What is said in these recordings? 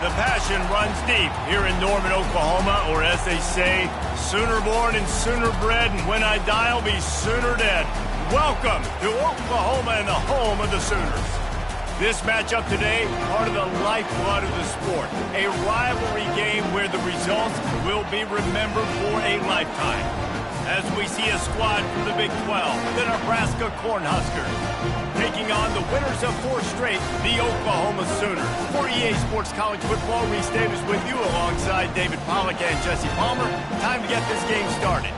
The passion runs deep here in Norman, Oklahoma, or as they say, sooner born and sooner bred, and when I die, I'll be sooner dead. Welcome to Oklahoma and the home of the Sooners. This matchup today, part of the lifeblood of the sport. A rivalry game where the results will be remembered for a lifetime. As we see a squad from the Big 12, the Nebraska Cornhuskers, taking on the winners of 4 straight, the Oklahoma Sooners. For EA Sports College Football, Reese Davis with you alongside David Pollack and Jesse Palmer. Time to get this game started.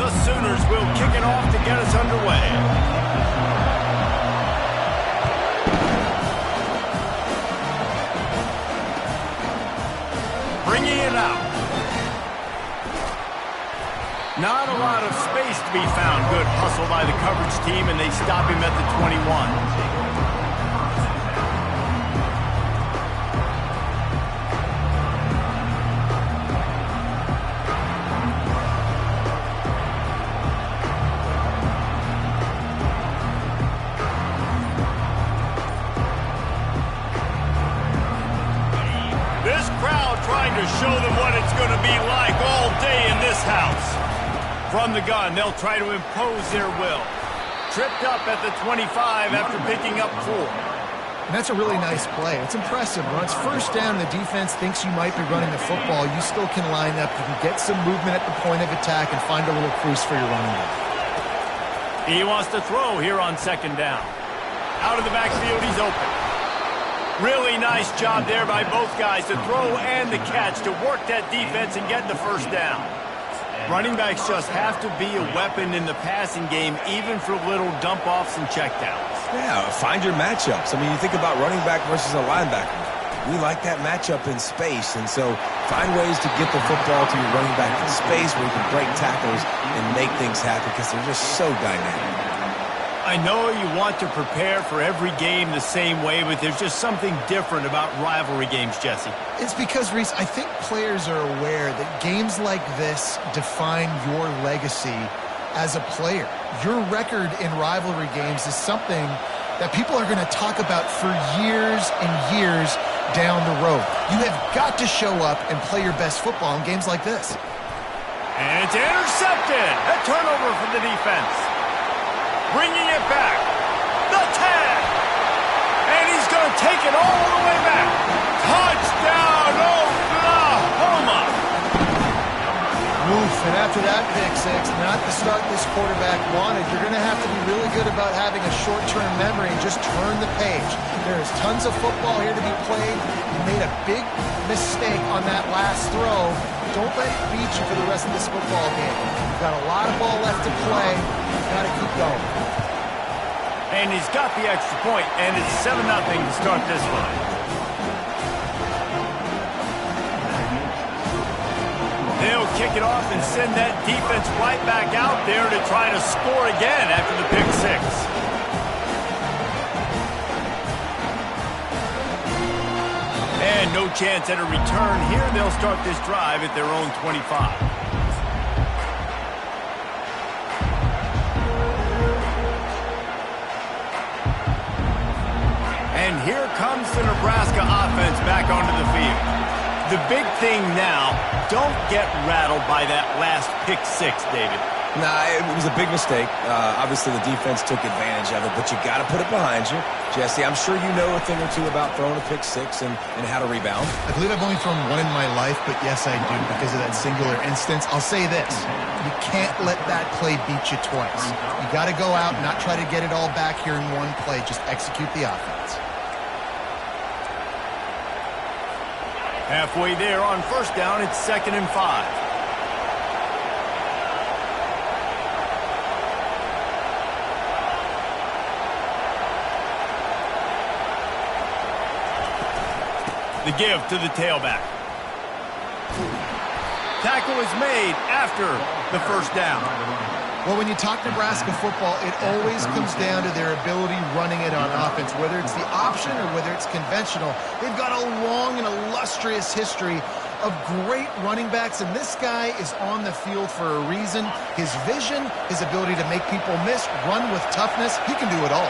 The Sooners will kick it off to get us underway. Bringing it out. Not a lot of space to be found. Good hustle by the coverage team, and they stop him at the 21. Trying to show them what it's going to be like all day in this house. From the gun, they'll try to impose their will. Tripped up at the 25 after picking up 4. And that's a really nice play. It's impressive. When it's first down, the defense thinks you might be running the football. You still can line up. You can get some movement at the point of attack and find a little crease for your running back. He wants to throw here on 2nd down. Out of the backfield, he's open. Really nice job there by both guys to throw and the catch to work that defense and get the first down. Running backs just have to be a weapon in the passing game, even for little dump-offs and checkdowns. Yeah, find your matchups. I mean, you think about running back versus a linebacker. We like that matchup in space, and so find ways to get the football to your running back in space where you can break tackles and make things happen because they're just so dynamic. I know you want to prepare for every game the same way, but there's just something different about rivalry games, Jesse. It's because, Reese, I think players are aware that games like this define your legacy as a player. Your record in rivalry games is something that people are going to talk about for years and years down the road. You have got to show up and play your best football in games like this. And it's intercepted. A turnover from the defense. Bringing it back. The tag. And he's going to take it all the way back. Touchdown, Oklahoma. Oof, and after that pick six, not the start this quarterback wanted. You're going to have to be really good about having a short-term memory and just turn the page. There is tons of football here to be played. You made a big mistake on that last throw. Don't let it beat you for the rest of this football game. You've got a lot of ball left to play. You've got to keep going. And he's got the extra point, and it's 7-0 to start this one. They'll kick it off and send that defense right back out there to try to score again after the pick 6. And no chance at a return here. They'll start this drive at their own 25. And here comes the Nebraska offense back onto the field. The big thing now, don't get rattled by that last pick 6, David. Nah, it was a big mistake. Obviously, the defense took advantage of it, but you got to put it behind you. Jesse, I'm sure you know a thing or two about throwing a pick 6 and how to rebound. I believe I've only thrown one in my life, but yes, I do because of that singular instance. I'll say this. You can't let that play beat you twice. You got to go out and not try to get it all back here in one play. Just execute the offense. Halfway there on 1st down, it's 2nd and 5. The give to the tailback. Tackle is made after the 1st down. Well, when you talk Nebraska football, it always comes down to their ability running it on offense, whether it's the option or whether it's conventional. They've got a long and illustrious history of great running backs, and this guy is on the field for a reason. His vision, his ability to make people miss, run with toughness, he can do it all.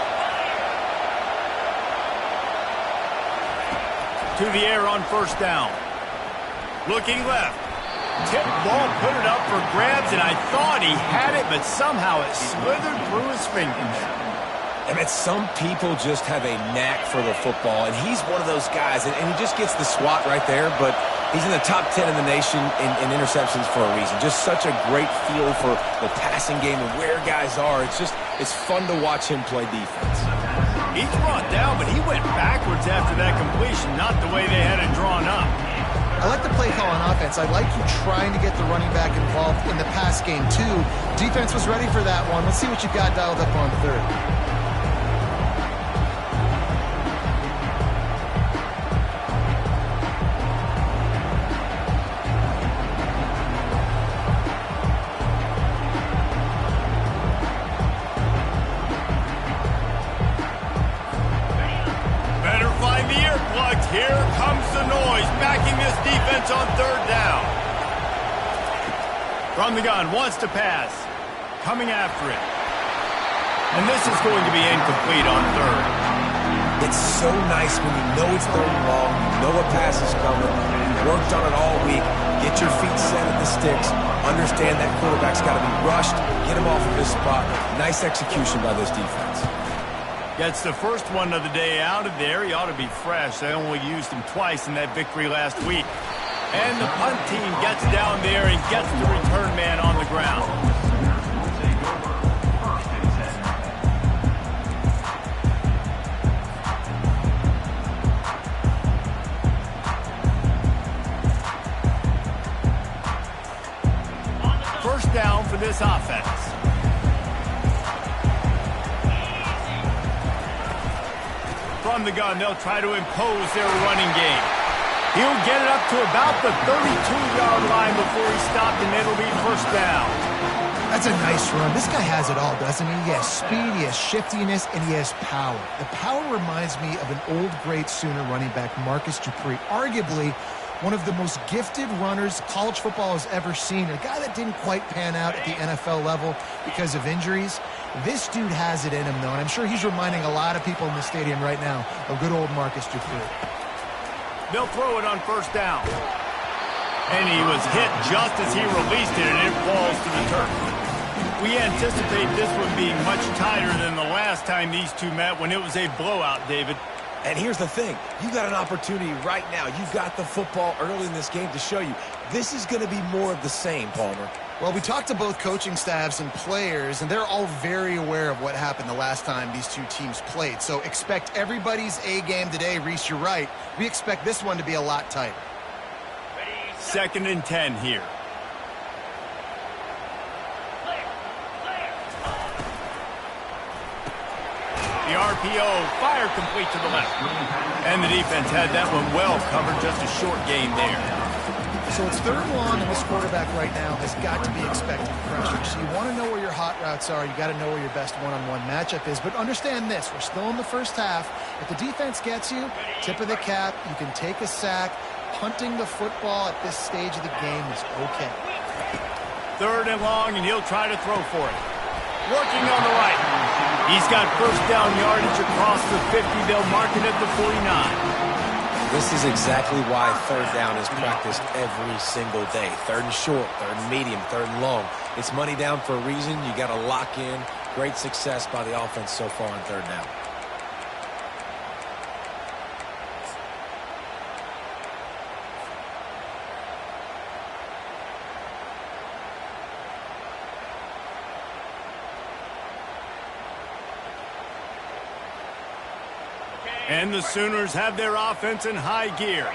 To the air on first down. Looking left. Tip ball, put it up for grabs, and I thought he had it, but somehow it slithered through his fingers. I mean, some people just have a knack for the football, and he's one of those guys, and he just gets the swat right there, but he's in the top 10 in the nation in interceptions for a reason. Just such a great feel for the passing game and where guys are. It's fun to watch him play defense. He's brought down, but he went backwards after that completion, not the way they had it drawn up. I like the play call on offense. I like you trying to get the running back involved in the pass game, too. Defense was ready for that one. Let's see what you got dialed up on third. Here comes the noise, backing this defense on third down. From the gun, wants to pass. Coming after it. And this is going to be incomplete on third. It's so nice when you know it's third and long, you know a pass is coming, you worked on it all week, get your feet set at the sticks, understand that quarterback's got to be rushed, get him off of his spot. Nice execution by this defense. Gets the first one of the day out of there. He ought to be fresh. They only used him twice in that victory last week. And the punt team gets down there and gets the return man on the ground. First down for this offense. From the gun, they'll try to impose their running game. He'll get it up to about the 32-yard line before he stopped, and it'll be first down. That's a nice run. This guy has it all, doesn't he? He has speed, he has shiftiness, and he has power. The power reminds me of an old, great Sooner running back, Marcus Dupree, arguably one of the most gifted runners college football has ever seen. A guy that didn't quite pan out at the NFL level because of injuries. This dude has it in him, though, and I'm sure he's reminding a lot of people in the stadium right now of good old Marcus Dupree. They'll throw it on first down. And he was hit just as he released it, and it falls to the turf. We anticipate this one being much tighter than the last time these two met when it was a blowout, David. And here's the thing. You got an opportunity right now. You've got the football early in this game to show you. This is going to be more of the same, Palmer. Well, we talked to both coaching staffs and players, and they're all very aware of what happened the last time these two teams played. So expect everybody's A game today. Reese, you're right. We expect this one to be a lot tighter. 2nd and 10 here. The RPO, fire complete to the left. And the defense had that one well covered, just a short gain there. So it's third and long, and this quarterback right now has got to be expecting pressure. So you want to know where your hot routes are. You got to know where your best one-on-one matchup is. But understand this, we're still in the first half. If the defense gets you, tip of the cap, you can take a sack. Punting the football at this stage of the game is okay. Third and long, and he'll try to throw for it. Working on the right. He's got first down yardage across the 50. They'll mark it at the 49. This is exactly why third down is practiced every single day. Third and short, third and medium, third and long. It's money down for a reason. You got to lock in. Great success by the offense so far on third down. And the Sooners have their offense in high gear.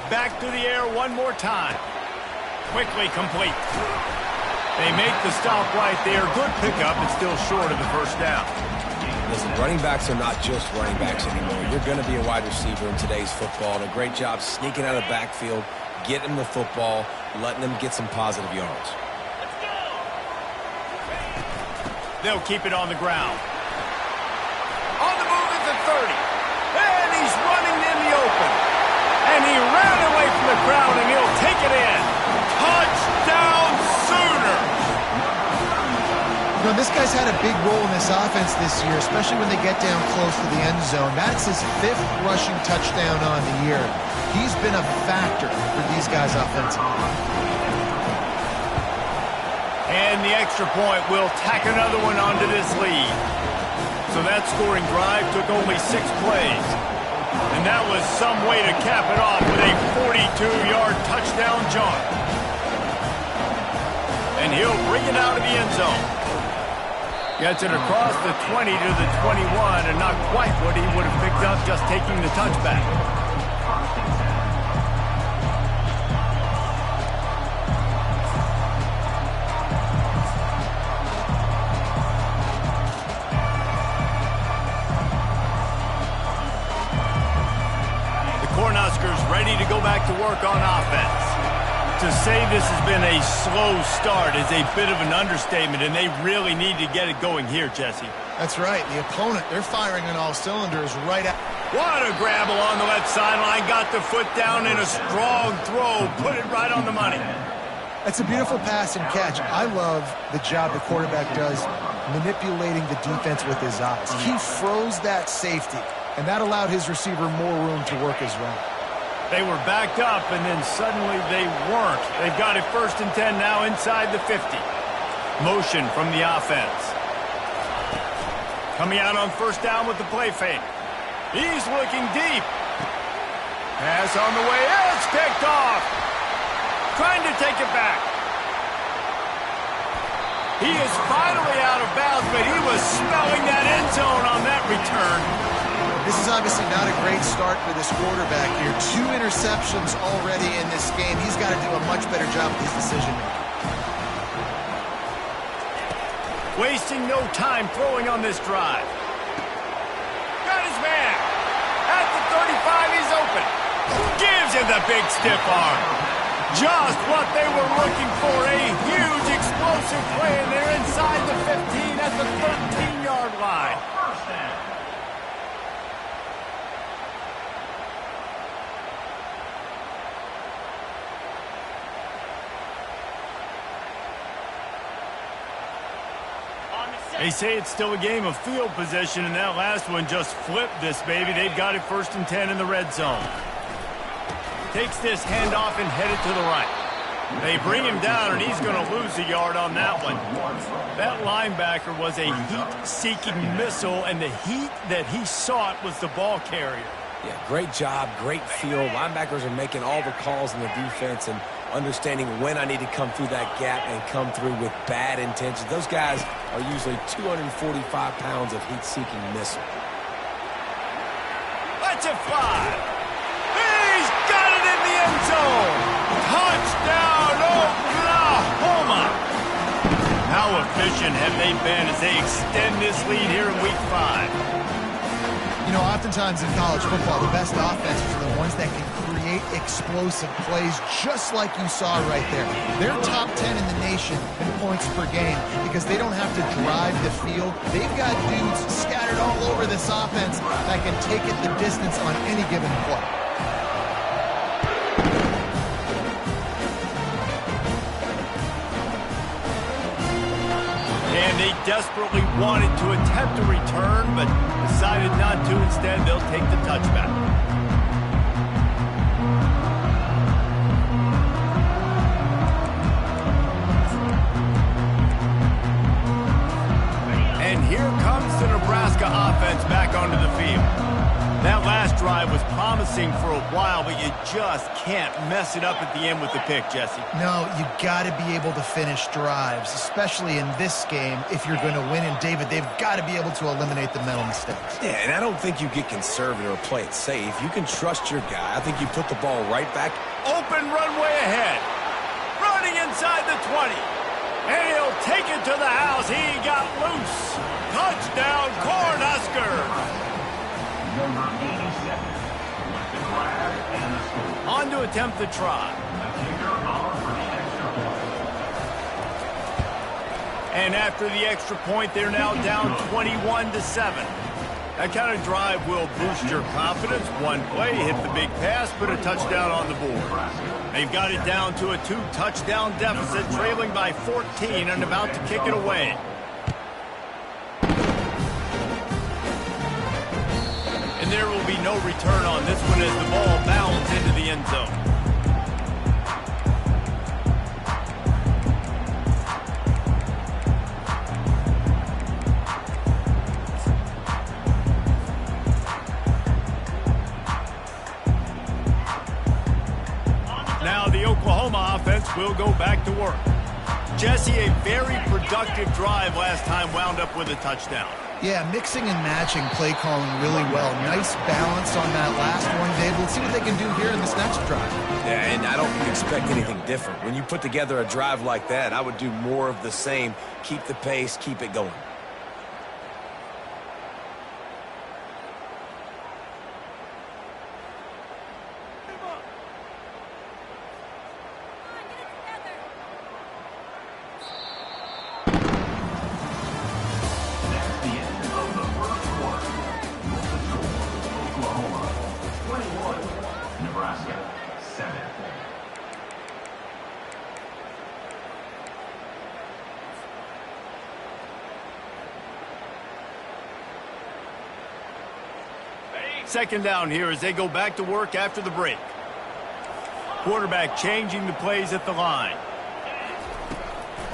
Back to the air one more time. Quickly complete. They make the stop right there. Good pickup, but still short of the first down. Listen, running backs are not just running backs anymore. You're going to be a wide receiver in today's football, and a great job sneaking out of the backfield, getting the football, letting them get some positive yards. They'll keep it on the ground. On the move, know, this guy's had a big role in this offense this year, especially when they get down close to the end zone. That's his 5th rushing touchdown on the year. He's been a factor for these guys offensively. And the extra point will tack another one onto this lead. So that scoring drive took only 6 plays. And that was some way to cap it off with a 42-yard touchdown jaunt. And he'll bring it out of the end zone. Gets it across the 20 to the 21, and not quite what he would have picked up just taking the touchback. Ready to go back to work on offense. To say this has been a slow start is a bit of an understatement, and they really need to get it going here, Jesse. That's right. The opponent, they're firing on all cylinders right at... What a grab along the left sideline. Got the foot down in a strong throw. Put it right on the money. That's a beautiful pass and catch. I love the job the quarterback does manipulating the defense with his eyes. He froze that safety, and that allowed his receiver more room to work his route. They were backed up, and then suddenly they weren't. They've got it 1st and 10 now inside the 50. Motion from the offense. Coming out on 1st down with the play fake. He's looking deep. Pass on the way. It's picked off. Trying to take it back. He is finally out of bounds, but he was smelling that end zone on that return. This is obviously not a great start for this quarterback here. 2 interceptions already in this game. He's got to do a much better job with his decision-making. Wasting no time throwing on this drive. Got his man. At the 35, he's open. Gives him the big stiff arm. Just what they were looking for. A huge explosive play, and they're inside the 15 at the 13-yard line. They say it's still a game of field position, and that last one just flipped this baby. They've got it 1st and 10 in the red zone. Takes this handoff and headed to the right. They bring him down, and he's going to lose a yard on that one. That linebacker was a heat-seeking missile, and the heat that he sought was the ball carrier. Yeah, great job, great feel. Linebackers are making all the calls in the defense and understanding when I need to come through that gap and come through with bad intentions. Those guys are usually 245 pounds of heat-seeking missile. Let's it fly. He's got it in the end zone. Touchdown, Oklahoma. How efficient have they been as they extend this lead here in Week 5? You know, oftentimes in college football, the best offenses are the ones that can create explosive plays just like you saw right there. They're top 10 in the nation in points per game because they don't have to drive the field. They've got dudes scattered all over this offense that can take it the distance on any given play. And they desperately wanted to attempt a return, but decided not to. Instead, they'll take the touchback. And here comes the Nebraska offense back onto the field. That last drive was promising for a while, but you just can't mess it up at the end with the pick, Jesse. No, you got to be able to finish drives, especially in this game if you're going to win. And, David, they've got to be able to eliminate the mental mistakes. Yeah, and I don't think you get conservative or play it safe. You can trust your guy. I think you put the ball right back. Open runway ahead. Running inside the 20. And he'll take it to the house. He got loose. Touchdown, Cornhuskers. On to attempt the try. And after the extra point, they're now down 21-7. That kind of drive will boost your confidence. One play, hit the big pass, put a touchdown on the board. They've got it down to a 2-touchdown deficit, trailing by 14 and about to kick it away. And there will be no return on this one as the ball bounds into the end zone. Now the Oklahoma offense will go back to work. Jesse, a very productive drive last time wound up with a touchdown. Yeah, mixing and matching play calling really well. Nice balance on that last one, Dave. Let's see what they can do here in this next drive. Yeah, and I don't expect anything different. When you put together a drive like that, I would do more of the same. Keep the pace, keep it going. Nebraska, 7. Second down here as they go back to work after the break. Quarterback changing the plays at the line.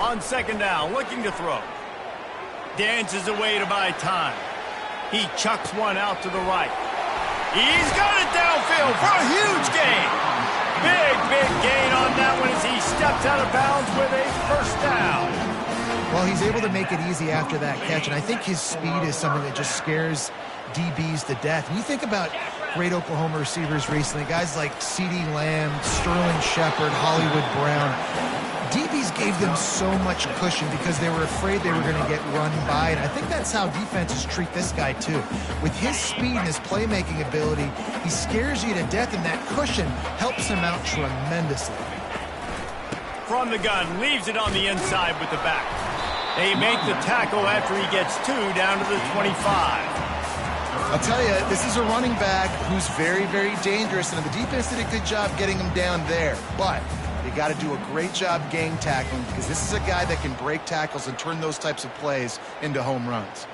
On second down, looking to throw. Dances away to buy time. He chucks one out to the right. He's got it downfield for a huge gain. Big gain on that one as he steps out of bounds with a first down. Well, he's able to make it easy after that catch, and I think his speed is something that just scares DBs to death. And you think about great Oklahoma receivers recently, guys like CeeDee Lamb, Sterling Shepard, Hollywood Brown. DBs gave them so much cushion because they were afraid they were going to get run by, and I think that's how defenses treat this guy too. With his speed and his playmaking ability, he scares you to death, and that cushion helps him out tremendously. From the gun, leaves it on the inside with the back. They make the tackle after he gets 2 down to the 25. I'll tell you, this is a running back who's very dangerous, and the defense did a good job getting him down there, but you got to do a great job gang tackling because this is a guy that can break tackles and turn those types of plays into home runs.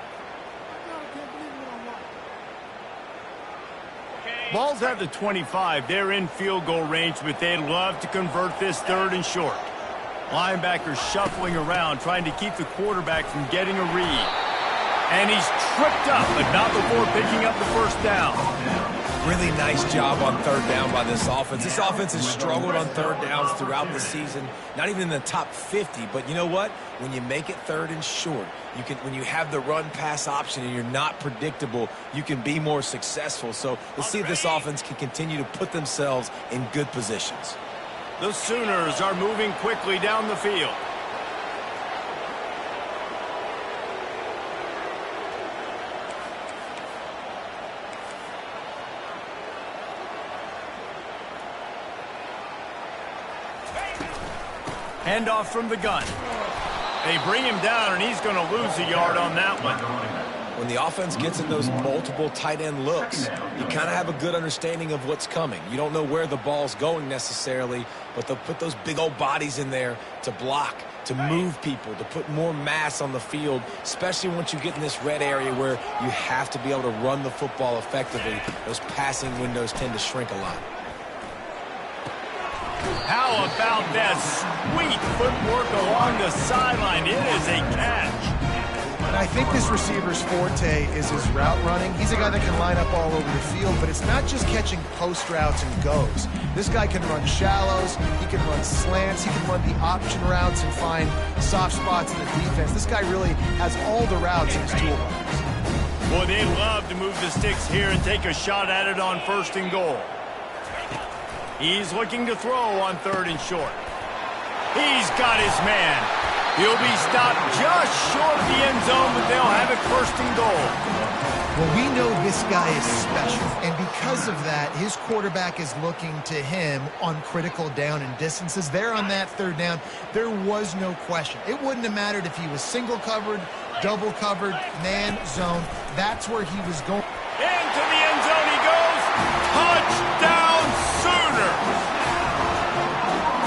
Ball's at the 25. They're in field goal range, but they'd love to convert this 3rd and short. Linebackers shuffling around, trying to keep the quarterback from getting a read. And he's tripped up, but not before picking up the first down. Really nice job on 3rd down by this offense. This offense has struggled on 3rd downs throughout the season. Not even in the top 50, but you know what? When you make it 3rd and short, when you have the run-pass option and you're not predictable, you can be more successful. So let's see if this offense can continue to put themselves in good positions. The Sooners are moving quickly down the field. Handoff from the gun. They bring him down, and he's going to lose a yard on that one. When the offense gets in those multiple tight end looks, you kind of have a good understanding of what's coming. You don't know where the ball's going necessarily, but they'll put those big old bodies in there to block, to move people, to put more mass on the field, especially once you get in this red area where you have to be able to run the football effectively. Those passing windows tend to shrink a lot. How about that sweet footwork along the sideline? It is a catch. And I think this receiver's forte is his route running. He's a guy that can line up all over the field, but it's not just catching post routes and goes. This guy can run shallows, he can run slants, he can run the option routes and find soft spots in the defense. This guy really has all the routes in his toolbox. Boy, they love to move the sticks here and take a shot at it on 1st and goal. He's looking to throw on 3rd and short. He's got his man. He'll be stopped just short of the end zone, but they'll have it 1st and goal. Well, we know this guy is special, and because of that, his quarterback is looking to him on critical down and distances. There on that 3rd down, there was no question. It wouldn't have mattered if he was single covered, double covered, man, zone. That's where he was going. Into the end zone he goes. Touchdown, Sooners!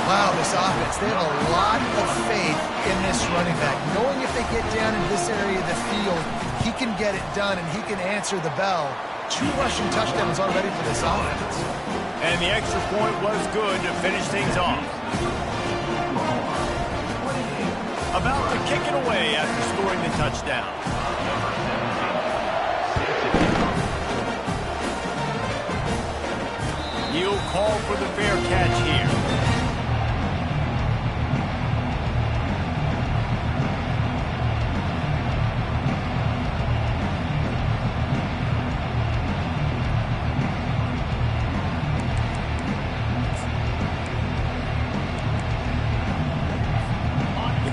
Wow, this offense, they have a lot of faith in this running back. Knowing if they get down into this area of the field, he can get it done and he can answer the bell 2 rushing touchdowns already for this offense. And the extra point was good to finish things off. About to kick it away after scoring the touchdown. He'll call for the fair catch here.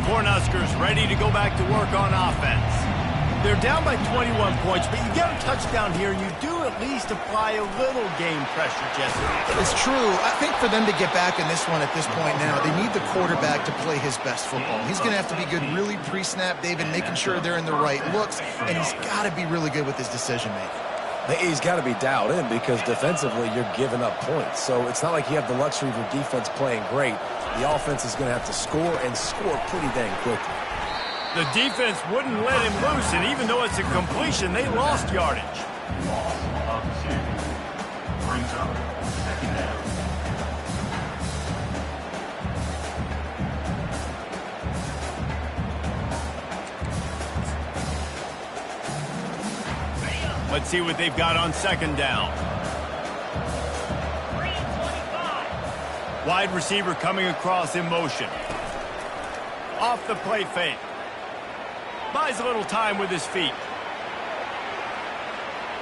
Cornhuskers ready to go back to work on offense. They're down by 21 points, but you get a touchdown here, you do at least apply a little game pressure, Jesse. It's true. I think for them to get back in this one at this point now, they need the quarterback to play his best football. He's going to have to be good really pre-snap, David, making sure they're in the right looks, and he's got to be really good with his decision-making. He's got to be dialed in because defensively you're giving up points. So it's not like you have the luxury of your defense playing great. The offense is going to have to score and score pretty dang quickly. The defense wouldn't let him loose, and even though it's a completion, they lost yardage. Let's see what they've got on second down. Wide receiver coming across in motion. Off the play fake. Buys a little time with his feet.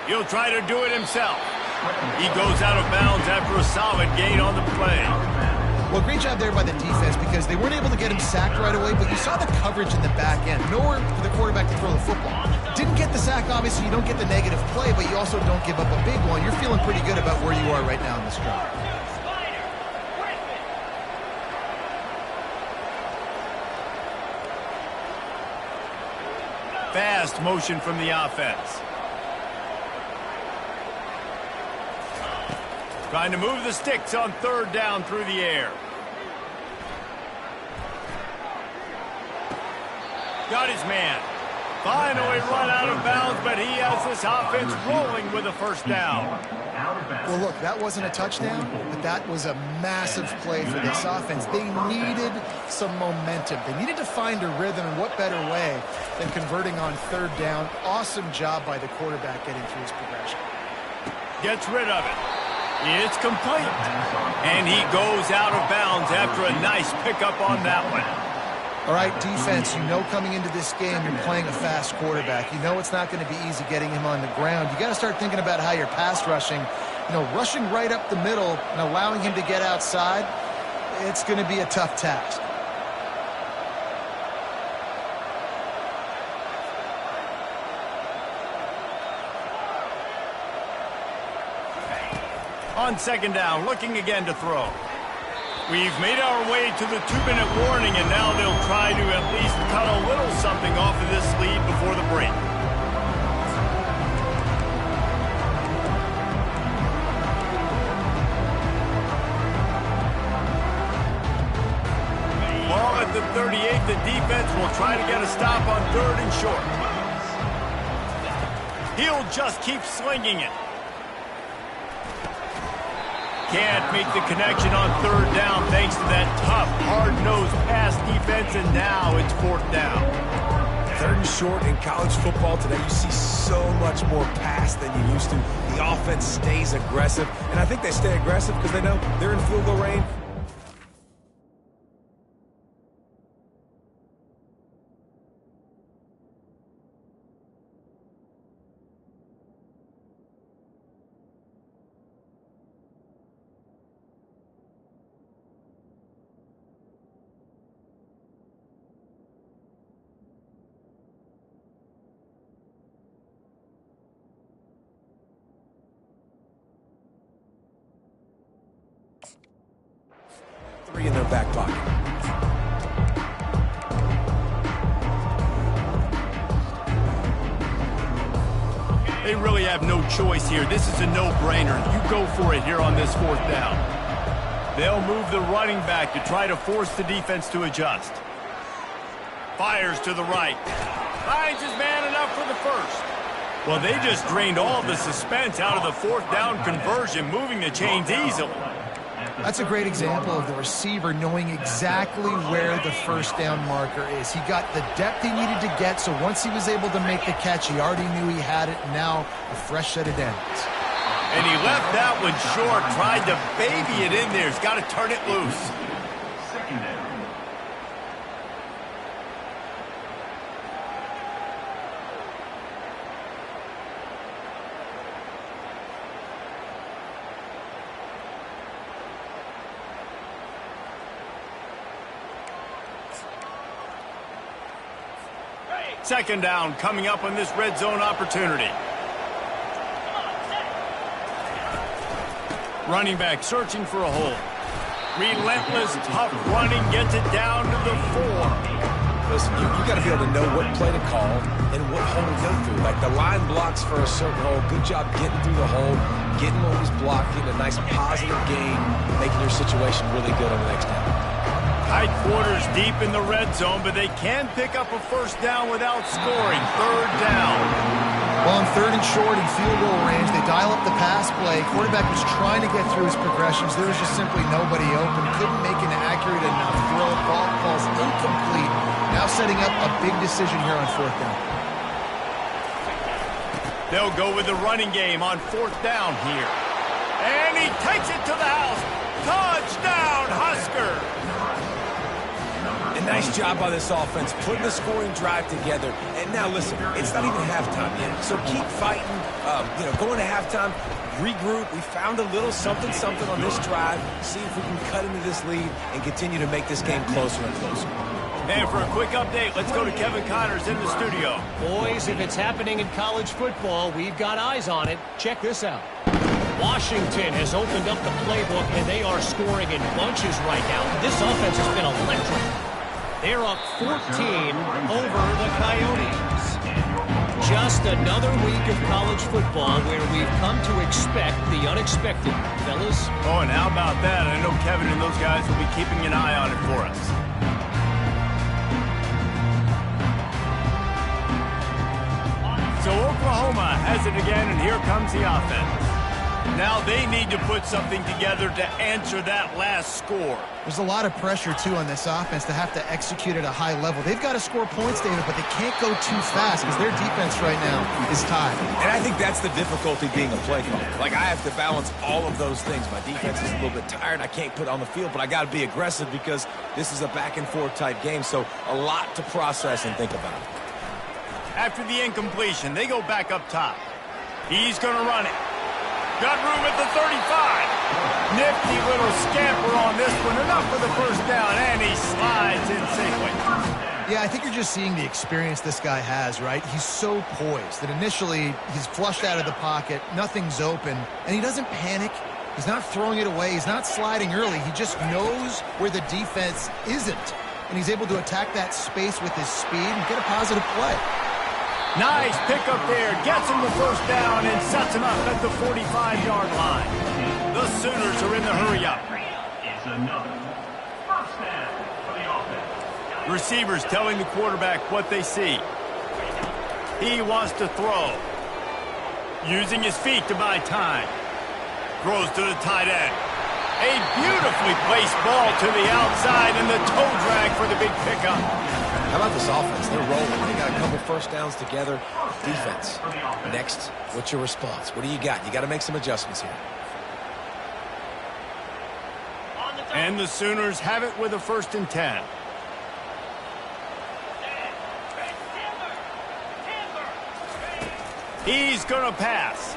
He'll try to do it himself. He goes out of bounds after a solid gain on the play. Well, great job there by the defense because they weren't able to get him sacked right away, but you saw the coverage in the back end. Nowhere for the quarterback to throw the football. Didn't get the sack, obviously. You don't get the negative play, but you also don't give up a big one. You're feeling pretty good about where you are right now in this drive. Fast motion from the offense. Trying to move the sticks on third down through the air. Got his man. Finally run out of bounds, but he has this offense rolling with a first down. Well, look, that wasn't a touchdown, but that was a massive play for this offense. They needed some momentum. They needed to find a rhythm, and what better way than converting on third down. Awesome job by the quarterback getting through his progression. Gets rid of it. It's complete. And he goes out of bounds after a nice pickup on that one. All right, defense, you know coming into this game you're playing a fast quarterback. You know it's not going to be easy getting him on the ground. You got to start thinking about how you're pass rushing. You know, rushing right up the middle and allowing him to get outside, it's going to be a tough task. On second down, looking again to throw. We've made our way to the 2-minute warning, and now they'll try to at least cut a little something off of this lead before the break. Ball at the 38, the defense will try to get a stop on third and short. He'll just keep slinging it. Can't make the connection on third down thanks to that tough, hard-nosed pass defense, and now it's fourth down. Third and short in college football today, you see so much more pass than you used to. The offense stays aggressive, and I think they stay aggressive because they know they're in field goal range. Three in their back pocket. They really have no choice here. This is a no-brainer. You go for it here on this fourth down. They'll move the running back to try to force the defense to adjust. Fires to the right. Finds his man enough for the first. Well, they just drained all the suspense out of the fourth down conversion, moving the chains easily. That's a great example of the receiver knowing exactly where the first down marker is. He got the depth he needed to get, so once he was able to make the catch, he already knew he had it. Now a fresh set of downs. And he left that one short, tried to baby it in there. He's got to turn it loose. Second down coming up on this red zone opportunity. Running back searching for a hole. Relentless, tough running, gets it down to the 4. Listen, you got to be able to know what play to call and what hole to go through. Like the line blocks for a certain hole. Good job getting through the hole, getting what was blocked, getting a nice positive gain, making your situation really good on the next down. Tight quarters deep in the red zone, but they can pick up a first down without scoring. Third down. Well, on third and short in field goal range, they dial up the pass play. Quarterback was trying to get through his progressions. There was just simply nobody open. Couldn't make an accurate enough throw. Ball falls incomplete. Now setting up a big decision here on fourth down. They'll go with the running game on fourth down here. And he takes it to the house. Touchdown, Husker! A nice job by this offense, putting the scoring drive together. And now, listen, it's not even halftime yet, so keep fighting. Going to halftime, regroup. We found a little something on this drive. See if we can cut into this lead and continue to make this game closer and closer. And for a quick update, let's go to Kevin Connors in the studio. Boys, if it's happening in college football, we've got eyes on it. Check this out. Washington has opened up the playbook, and they are scoring in bunches right now. This offense has been electric. They're up 14 over the Coyotes. Just another week of college football where we've come to expect the unexpected, fellas. Oh, and how about that? I know Kevin and those guys will be keeping an eye on it for us. So Oklahoma has it again, and here comes the offense. Now they need to put something together to answer that last score. There's a lot of pressure, too, on this offense to have to execute at a high level. They've got to score points, David, but they can't go too fast because their defense right now is tied. And I think that's the difficulty being a play caller. Like, I have to balance all of those things. My defense is a little bit tired. I can't put it on the field, but I got to be aggressive because this is a back-and-forth type game, so a lot to process and think about. After the incompletion, they go back up top. He's going to run it. Got room at the 35. Nifty little scamper on this one. Enough for the first down, and he slides in safely. Yeah, I think you're just seeing the experience this guy has, right? He's so poised that initially he's flushed out of the pocket, nothing's open, and he doesn't panic. He's not throwing it away. He's not sliding early. He just knows where the defense isn't, and he's able to attack that space with his speed and get a positive play. Nice pickup there. Gets him the first down and sets him up at the 45-yard line. The Sooners are in the hurry-up. Receivers telling the quarterback what they see. He wants to throw. Using his feet to buy time. Throws to the tight end. A beautifully placed ball to the outside and the toe drag for the big pickup. How about this offense? They're rolling. They got a couple first downs together. Defense. Next, what's your response? What do you got? You got to make some adjustments here. And the Sooners have it with a 1st and 10. He's going to pass.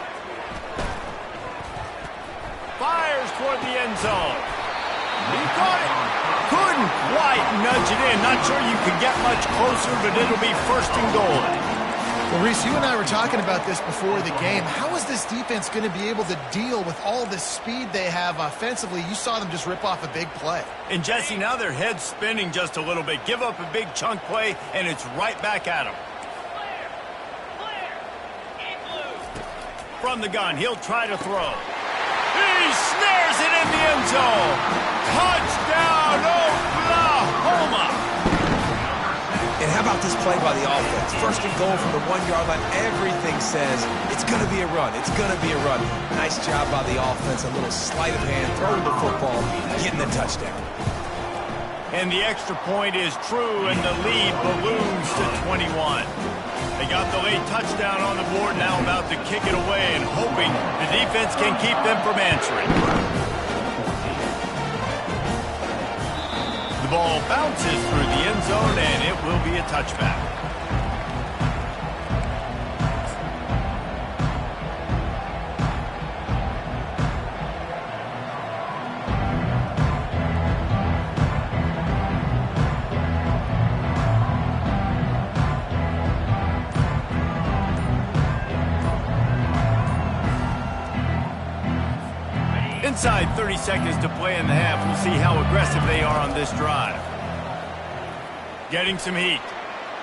Fires toward the end zone. He caught it. Couldn't quite nudge it in. Not sure you could get much closer, but it'll be 1st and goal. Well, Reese, you and I were talking about this before the game. How is this defense going to be able to deal with all the speed they have offensively? You saw them just rip off a big play. And, Jesse, now their head's spinning just a little bit. Give up a big chunk play, and it's right back at them. From the gun, he'll try to throw. He snares it in the end zone. Touchdown, Oklahoma! And how about this play by the offense? First and goal from the 1-yard line. Everything says it's going to be a run. It's going to be a run. Nice job by the offense. A little sleight of hand, throwing the football, getting the touchdown. And the extra point is true, and the lead balloons to 21. They got the late touchdown on the board, now about to kick it away and hoping the defense can keep them from answering. The ball bounces through the end zone, and it will be a touchback. Inside 30 seconds to play in the half. We'll see how aggressive they are on this drive. Getting some heat.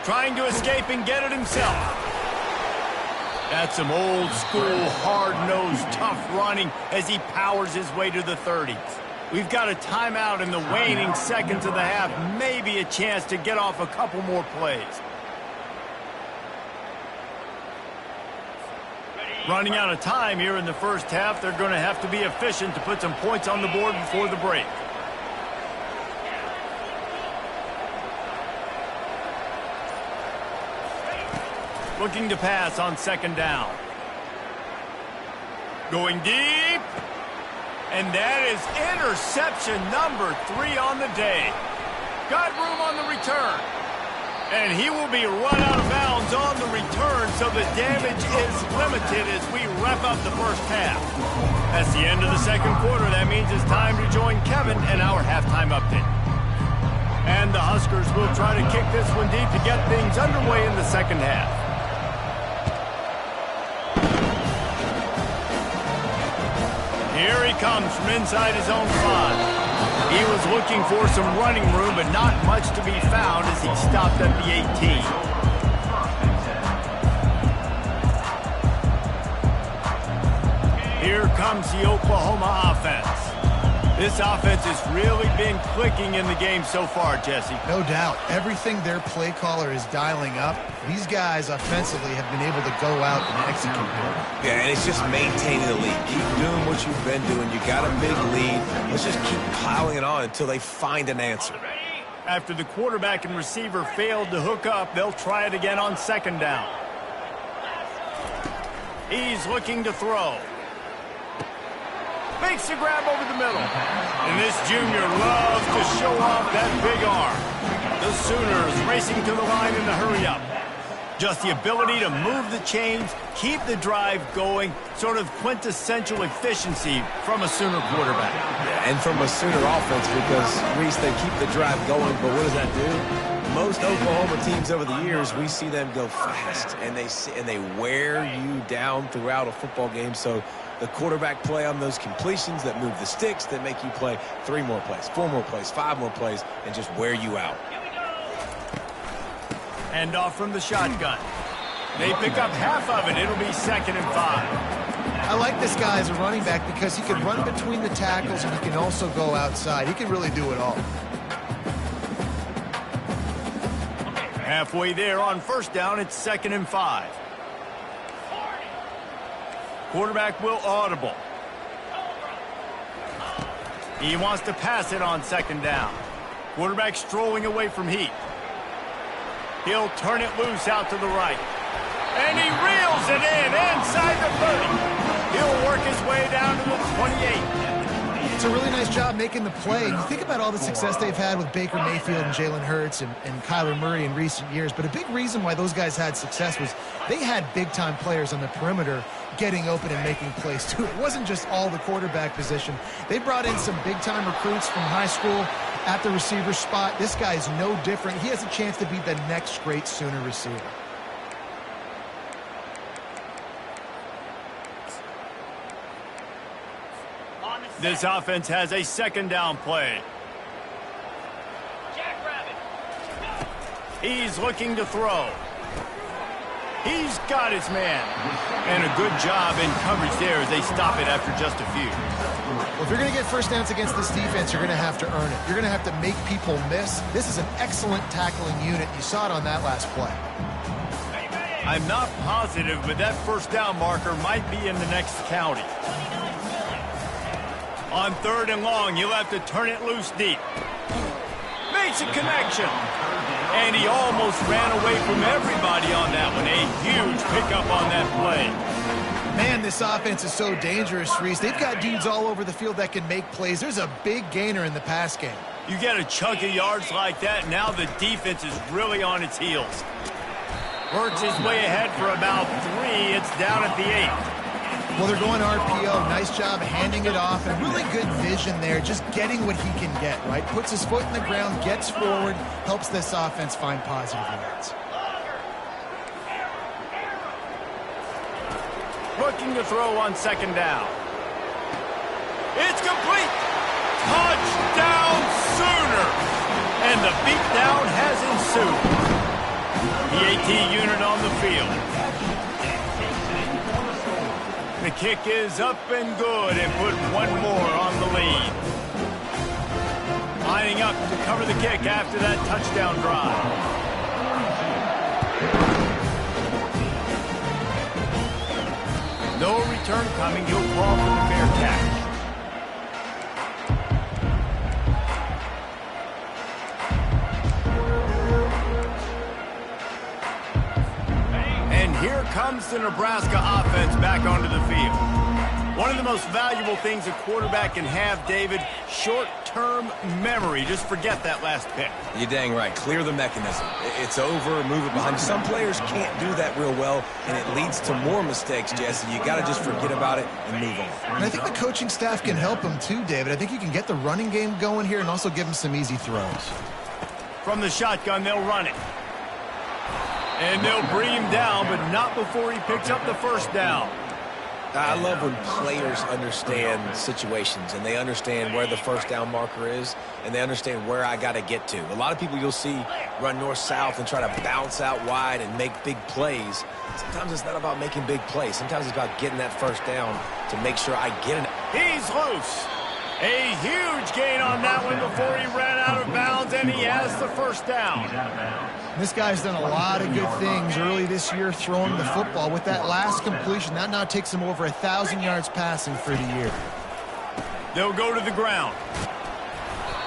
Trying to escape and get it himself. That's some old school, hard-nosed, tough running as he powers his way to the 30s. We've got a timeout in the waning seconds of the half. Maybe a chance to get off a couple more plays. Running out of time here in the first half. They're going to have to be efficient to put some points on the board before the break. Looking to pass on second down. Going deep. And that is interception number 3 on the day. Got room on the return. And he will be run out of bounds on the return, so the damage is limited as we wrap up the first half. That's the end of the second quarter. That means it's time to join Kevin and our halftime update. And the Huskers will try to kick this one deep to get things underway in the second half. Here he comes from inside his own 5. He was looking for some running room, but not much to be found as he stopped at the 18. Here comes the Oklahoma offense. This offense has really been clicking in the game so far, Jesse. No doubt. Everything their play caller is dialing up, these guys offensively have been able to go out and execute. Yeah, and it's just maintaining the lead. Keep doing what you've been doing. You got a big lead. Let's just keep piling it on until they find an answer. After the quarterback and receiver failed to hook up, they'll try it again on second down. He's looking to throw. Makes a grab over the middle. And this junior loves to show off that big arm. The Sooners racing to the line in the hurry-up. Just the ability to move the chains, keep the drive going, sort of quintessential efficiency from a Sooner quarterback. Yeah, and from a Sooner offense because, Reese, they keep the drive going, but what does that do? Most Oklahoma teams over the years, we see them go fast, and they wear you down throughout a football game. So the quarterback play on those completions that move the sticks, that make you play 3 more plays, 4 more plays, 5 more plays, and just wear you out. Hand off from the shotgun. They pick up half of it. It'll be 2nd and 5. I like this guy as a running back because he can run between the tackles and he can also go outside. He can really do it all. Halfway there on first down, it's 2nd and 5. Quarterback will audible. He wants to pass it on second down. Quarterback strolling away from heat. He'll turn it loose out to the right. And he reels it in inside the 30. He'll work his way down to the 28. It's a really nice job making the play. You think about all the success they've had with Baker Mayfield and Jalen Hurts and Kyler Murray in recent years, but a big reason why those guys had success was they had big-time players on the perimeter getting open and making plays, too. It wasn't just all the quarterback position. They brought in some big-time recruits from high school at the receiver spot. This guy's no different. He has a chance to be the next great Sooner receiver. This offense has a second down play. He's looking to throw. He's got his man. And a good job in coverage there as they stop it after just a few. Well, if you're going to get first downs against this defense, you're going to have to earn it. You're going to have to make people miss. This is an excellent tackling unit. You saw it on that last play. I'm not positive, but that first down marker might be in the next county. On 3rd and long, you'll have to turn it loose deep. Makes a connection. And he almost ran away from everybody on that one. A huge pickup on that play. Man, this offense is so dangerous, Reese. They've got dudes all over the field that can make plays. There's a big gainer in the pass game. You get a chunk of yards like that, now the defense is really on its heels. Works his way ahead for about 3. It's down at the 8. Well, they're going RPO. Nice job handing it off, and really good vision there, just getting what he can get, right? Puts his foot in the ground, gets forward, helps this offense find positive yards. Looking to throw on 2nd down. It's complete. Touchdown Sooner. And the beatdown has ensued. The AT unit on the field. The kick is up and good and put one more on the lead. Lining up to cover the kick after that touchdown drive. No return coming. He'll call for the fair catch. And here comes the Nebraska offense back onto the field. One of the most valuable things a quarterback can have, David, short-term memory. Just forget that last pick. You're dang right. Clear the mechanism. It's over, move it behind you. Some players can't do that real well, and it leads to more mistakes, Jesse. You got to just forget about it and move on. And I think the coaching staff can help him too, David. I think you can get the running game going here and also give him some easy throws. From the shotgun, they'll run it. And they'll bring him down, but not before he picks up the first down. I love when players understand situations and they understand where the first down marker is and they understand where I got to get to. A lot of people you'll see run north-south and try to bounce out wide and make big plays. Sometimes it's not about making big plays. Sometimes it's about getting that first down to make sure I get it. He's loose. A huge gain on that one before he ran out of bounds, and he has the first down. This guy's done a lot of good things early this year throwing the football. With that last completion, that now takes him over 1,000 yards passing for the year. They'll go to the ground.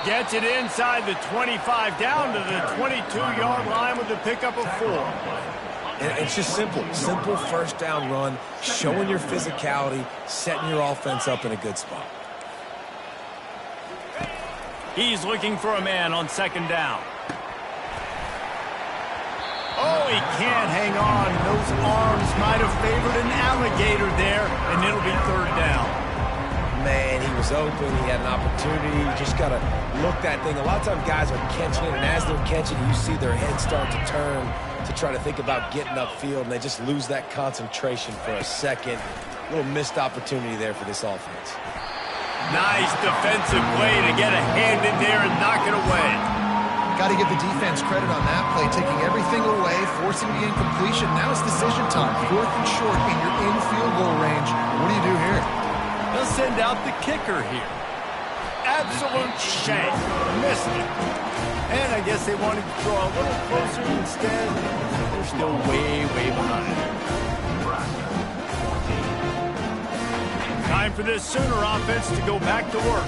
Gets it inside the 25, down to the 22-yard line with the pickup of 4. And it's just simple. Simple first down run, showing your physicality, setting your offense up in a good spot. He's looking for a man on 2nd down. Oh, he can't hang on. Those arms might have favored an alligator there, and it'll be 3rd down. Man, he was open. He had an opportunity. You just got to look that thing. A lot of times guys are catching it, and as they're catching it, you see their head start to turn to try to think about getting upfield, and they just lose that concentration for a second. A little missed opportunity there for this offense. Nice defensive play to get a hand in there and knock it away. Got to give the defense credit on that play, taking everything away, forcing the incompletion. Now it's decision time. 4th and short, and you're in field goal range. What do you do here? They'll send out the kicker here. Absolute shank. Missed it. And I guess they wanted to draw a little closer instead. They're still way, way behind. Time for this Sooner offense to go back to work.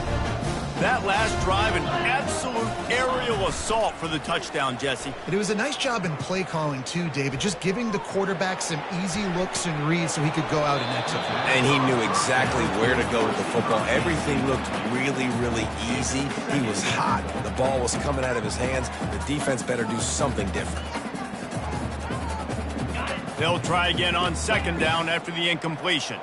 That last drive, an absolute aerial assault for the touchdown, Jesse. And it was a nice job in play calling too, David, just giving the quarterback some easy looks and reads so he could go out and execute. And he knew exactly where to go with the football. Everything looked really, really easy. He was hot. The ball was coming out of his hands. The defense better do something different. They'll try again on 2nd down after the incompletion.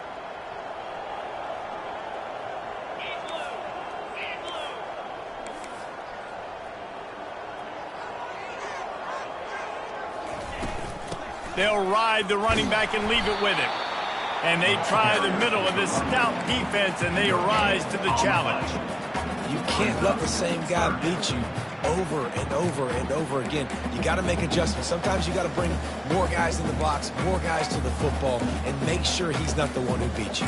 They'll ride the running back and leave it with him. And they try the middle of this stout defense, and they rise to the challenge. You can't let the same guy beat you over and over and over again. You got to make adjustments. Sometimes you got to bring more guys in the box, more guys to the football, and make sure he's not the one who beat you.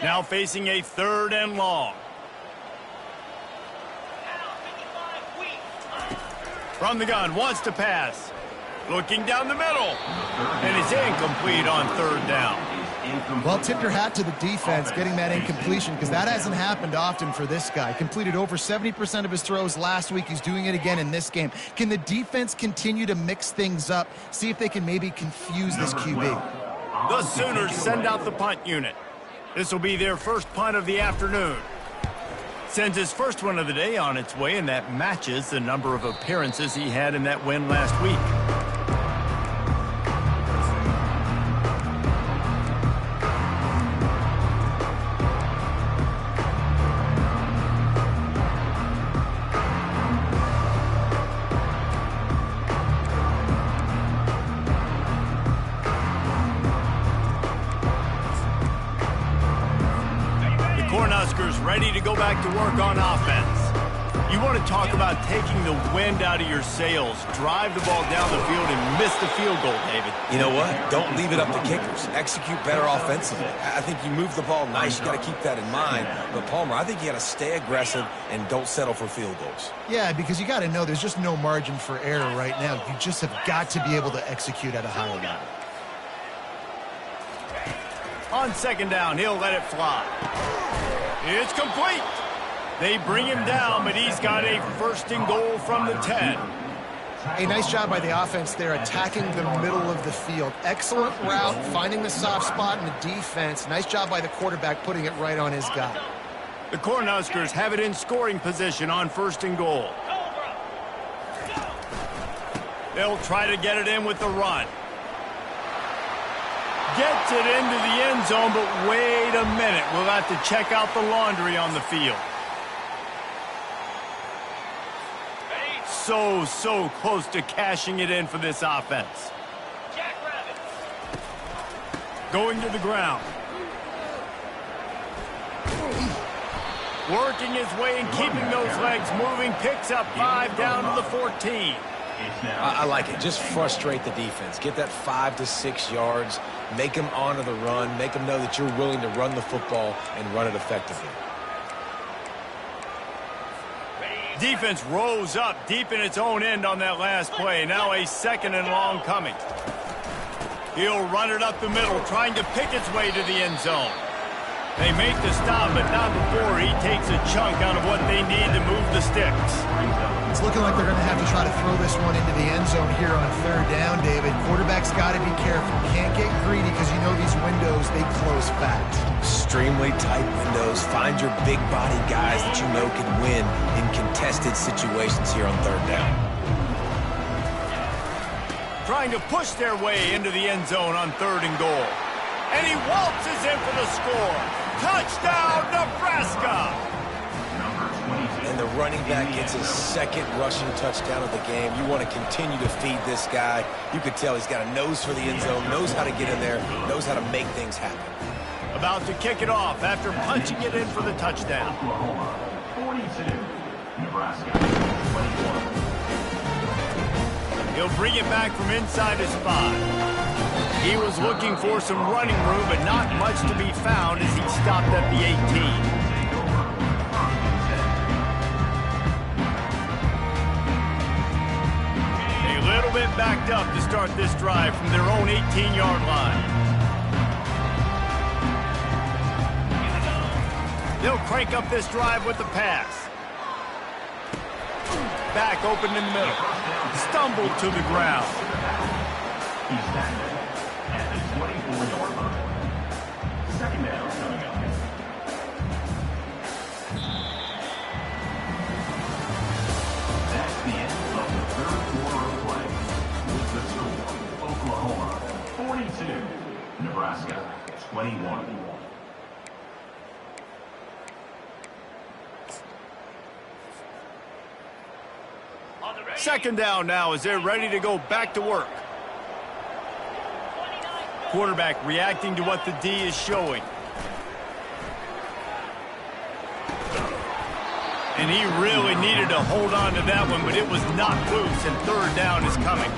Now facing a 3rd and long. From the gun, wants to pass. Looking down the middle. And it's incomplete on 3rd down. Well, tip your hat to the defense getting that incompletion, because that hasn't happened often for this guy. Completed over 70% of his throws last week. He's doing it again in this game. Can the defense continue to mix things up? See if they can maybe confuse this QB. The Sooners send out the punt unit. This will be their first punt of the afternoon. Sends his first one of the day on its way, and that matches the number of appearances he had in that win last week. Ready to go back to work on offense. You want to talk about taking the wind out of your sails. Drive the ball down the field and miss the field goal, David. You know what? Don't leave it up to kickers. Execute better offensively. I think you move the ball nice. You got to keep that in mind. But, Palmer, I think you got to stay aggressive and don't settle for field goals. Yeah, because you got to know there's just no margin for error right now. You just have got to be able to execute at a higher level. On 2nd down, he'll let it fly. It's complete. They bring him down, but he's got a 1st and goal from the 10. A nice job by the offense there, attacking the middle of the field. Excellent route, finding the soft spot in the defense. Nice job by the quarterback putting it right on his guy. The Cornhuskers have it in scoring position on 1st and goal. They'll try to get it in with the run. Gets it into the end zone, but wait a minute. We'll have to check out the laundry on the field. So close to cashing it in for this offense. Going to the ground. Working his way and keeping those legs moving. Picks up 5 down to the 14. I like it. Just frustrate the defense. Get that 5 to 6 yards. Make them honor the run. Make them know that you're willing to run the football and run it effectively. Defense rose up deep in its own end on that last play. Now a 2nd and long coming. He'll run it up the middle, trying to pick its way to the end zone. They make the stop, but not before he takes a chunk out of what they need to move the sticks. It's looking like they're going to have to try to throw this one into the end zone here on 3rd down, David. Quarterback's got to be careful. Can't get greedy because you know these windows, they close fast. Extremely tight windows. Find your big body guys that you know can win in contested situations here on 3rd down. Trying to push their way into the end zone on 3rd and goal. And he waltzes in for the score. Touchdown, Nebraska! And the running back gets his 2nd rushing touchdown of the game. You want to continue to feed this guy. You could tell he's got a nose for the end zone, knows how to get in there, knows how to make things happen. About to kick it off after punching it in for the touchdown. Oklahoma, 42. Nebraska, 21. He'll bring it back from inside his spot. He was looking for some running room, but not much to be found as he stopped at the 18. A little bit backed up to start this drive from their own 18-yard line. They'll crank up this drive with the pass. Back open in the middle. Stumbled to the ground. He's tackled at the 24-yard line. 2nd down coming up. That's the end of the 3rd quarter of play. With the score, Oklahoma 42, Nebraska 21. Second down now as they're ready to go back to work. Quarterback reacting to what the D is showing. And he really needed to hold on to that one, but it was knocked loose, and third down is coming.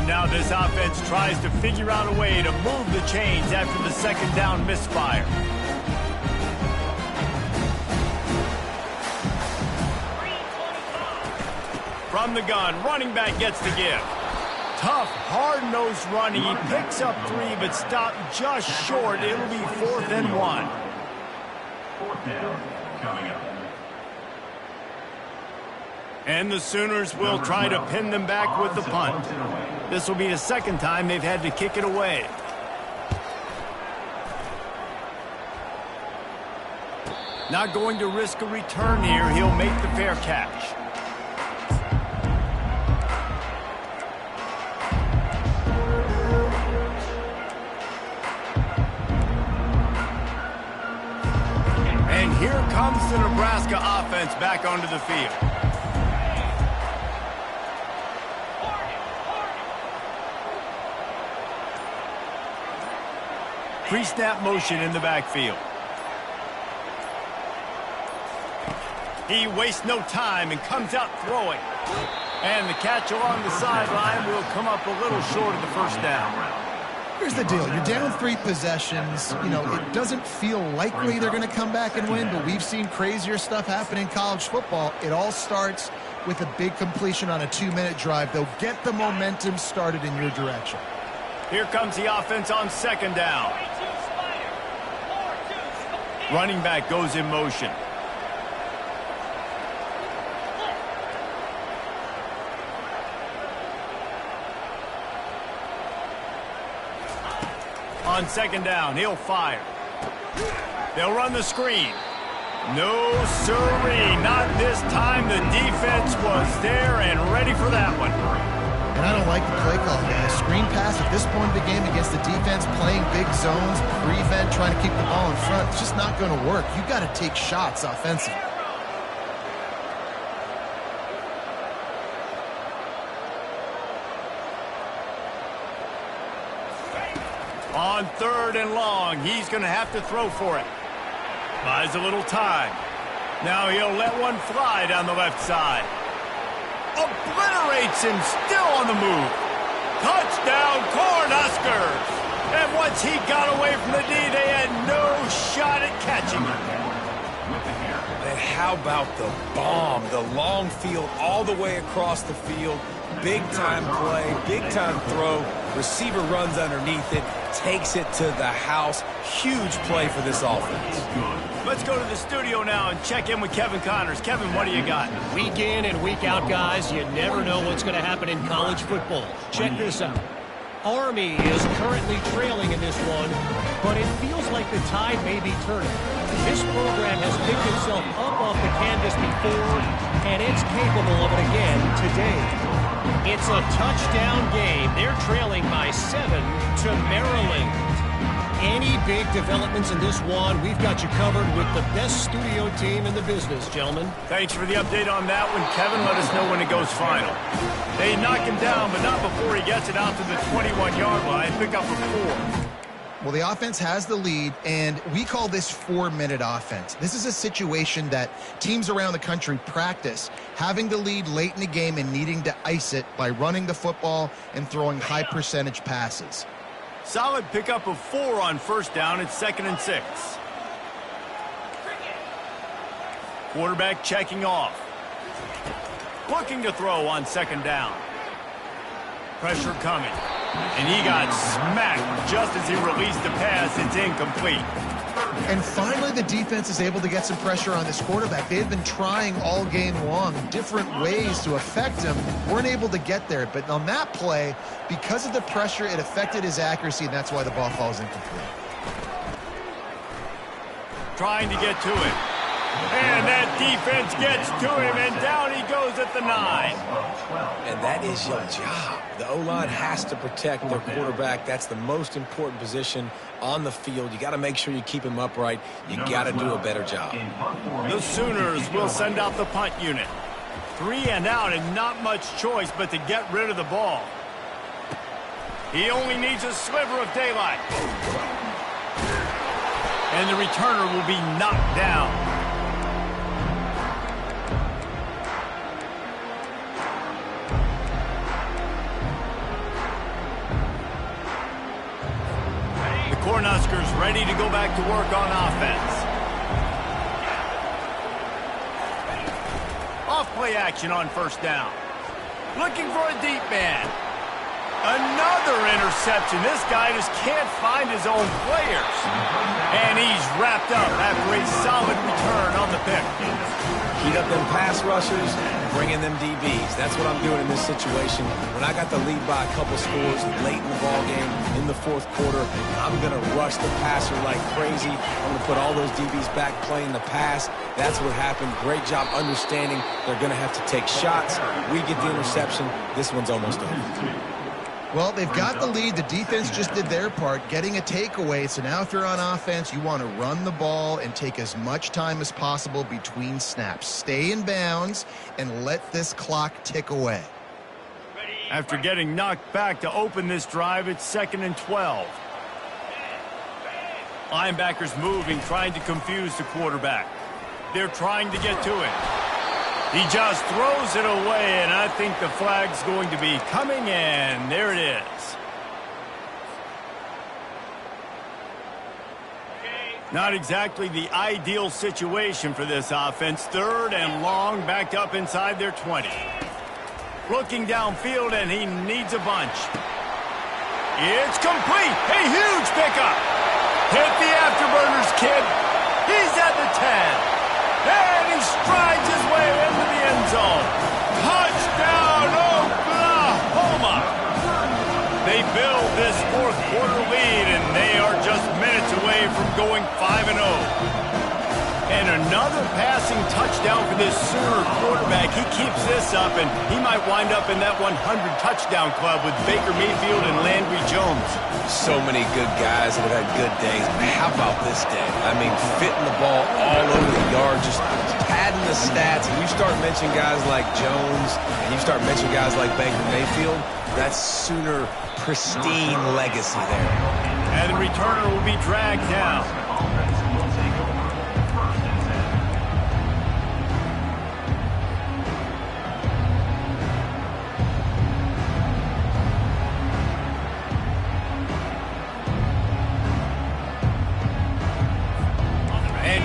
Now this offense tries to figure out a way to move the chains after the second down misfire. From the gun, running back gets the give. Tough, hard-nosed running. He picks up 3, but stopped just short. It'll be 4th and 1. 4th down coming up. And the Sooners will try to pin them back with the punt. This will be the second time they've had to kick it away. Not going to risk a return here. He'll make the fair catch. And here comes the Nebraska offense back onto the field. Pre-snap motion in the backfield. He wastes no time and comes out throwing. And the catch along the sideline will come up a little short of the first down. Here's the deal. You're down 3 possessions. You know, it doesn't feel likely they're going to come back and win, but we've seen crazier stuff happen in college football. It all starts with a big completion on a 2-minute drive. They'll get the momentum started in your direction. Here comes the offense on second down. Running back goes in motion. On second down, he'll fire. They'll run the screen. No siree, not this time. The defense was there and ready for that one. And I don't like the play call, guys. Screen pass at this point of the game against the defense, playing big zones, prevent, trying to keep the ball in front. It's just not going to work. You got to take shots offensively. On third and long, he's going to have to throw for it. Buys a little time. Now he'll let one fly down the left side. Obliterates him, still on the move. Touchdown, Cornhuskers! And once he got away from the D, they had no shot at catching him. And how about the bomb? The long field all the way across the field. Big-time play, big-time throw. Receiver runs underneath it, takes it to the house. Huge play for this offense. Let's go to the studio now and check in with Kevin Connors. Kevin, what do you got? Week in and week out, guys, you never know what's going to happen in college football. Check this out. Army is currently trailing in this one, but it feels like the tide may be turning. This program has picked itself up off the canvas before, and it's capable of it again today. It's a touchdown game. They're trailing by 7 to Maryland. Any big developments in this one, we've got you covered with the best studio team in the business, gentlemen. Thanks for the update on that one, Kevin. Let us know when it goes final. They knock him down, but not before he gets it out to the 21-yard line. Pick up a 4. Well, the offense has the lead, and we call this 4-minute offense. This is a situation that teams around the country practice, having the lead late in the game and needing to ice it by running the football and throwing high-percentage passes. Solid pickup of 4 on first down. It's 2nd and 6. Quarterback checking off. Looking to throw on second down. Pressure coming. And he got smacked just as he released the pass. It's incomplete. And finally, the defense is able to get some pressure on this quarterback. They've been trying all game long different ways to affect him. Weren't able to get there. But on that play, because of the pressure, it affected his accuracy, and that's why the ball falls incomplete. Trying to get to him. And that defense gets to him, and down he goes at the 9. And that is your job. The O-line has to protect their quarterback. That's the most important position on the field. You got to make sure you keep him upright. You got to do a better job. The Sooners will send out the punt unit. 3 and out and not much choice but to get rid of the ball. He only needs a sliver of daylight. And the returner will be knocked down. The Cornhuskers ready to go back to work on offense. Off-play action on first down. Looking for a deep man. Another interception. This guy just can't find his own players. And he's wrapped up after a solid return on the pick. Heat up them pass rushers, bring in them DBs. That's what I'm doing in this situation. When I got the lead by a couple scores late in the ball game, in the fourth quarter, I'm going to rush the passer like crazy. I'm going to put all those DBs back playing the pass. That's what happened. Great job understanding they're going to have to take shots. We get the interception. This one's almost over. Well, they've got the lead. The defense just did their part, getting a takeaway. So now if you're on offense, you want to run the ball and take as much time as possible between snaps. Stay in bounds and let this clock tick away. After getting knocked back to open this drive, it's 2nd and 12. Linebackers moving, trying to confuse the quarterback. They're trying to get to it. He just throws it away, and I think the flag's going to be coming in. There it is. Not exactly the ideal situation for this offense. 3rd and long, backed up inside their 20. Looking downfield, and he needs a bunch. It's complete. A huge pickup. Hit the afterburners, kid. He's at the 10. And he strides his way into the end zone. Touchdown, Oklahoma! They build this fourth quarter lead, and they are just minutes away from going 5-0. And another passing touchdown for this Sooner quarterback. He keeps this up, and he might wind up in that 100-touchdown club with Baker Mayfield and Landry Jones. So many good guys that have had good days. How about this day? I mean, fitting the ball all over the yard, just padding the stats. And you start mentioning guys like Jones, and you start mentioning guys like Baker Mayfield, that's Sooner pristine legacy there. And the returner will be dragged down.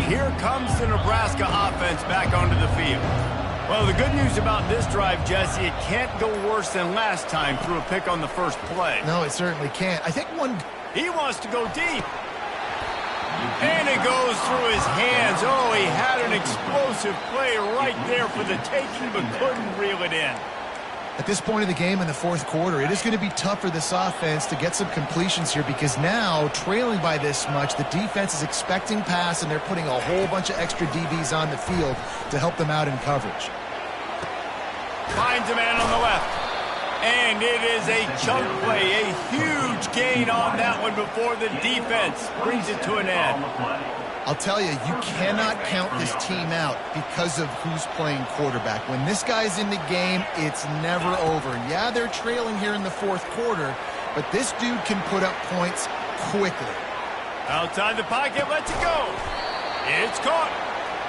Here comes the Nebraska offense back onto the field. Well, the good news about this drive, Jesse, it can't go worse than last time through a pick on the first play. No, it certainly can't. I think He wants to go deep. And it goes through his hands. Oh, he had an explosive play right there for the taking, but couldn't reel it in. At this point of the game in the fourth quarter, it is going to be tough for this offense to get some completions here because now, trailing by this much, the defense is expecting pass, and they're putting a whole bunch of extra DBs on the field to help them out in coverage. Finds a man on the left. And it is a chunk play, a huge gain on that one before the defense brings it to an end. I'll tell you, you cannot count this team out because of who's playing quarterback. When this guy's in the game, it's never over. Yeah, they're trailing here in the fourth quarter, but this dude can put up points quickly. Outside the pocket, lets it go. It's caught.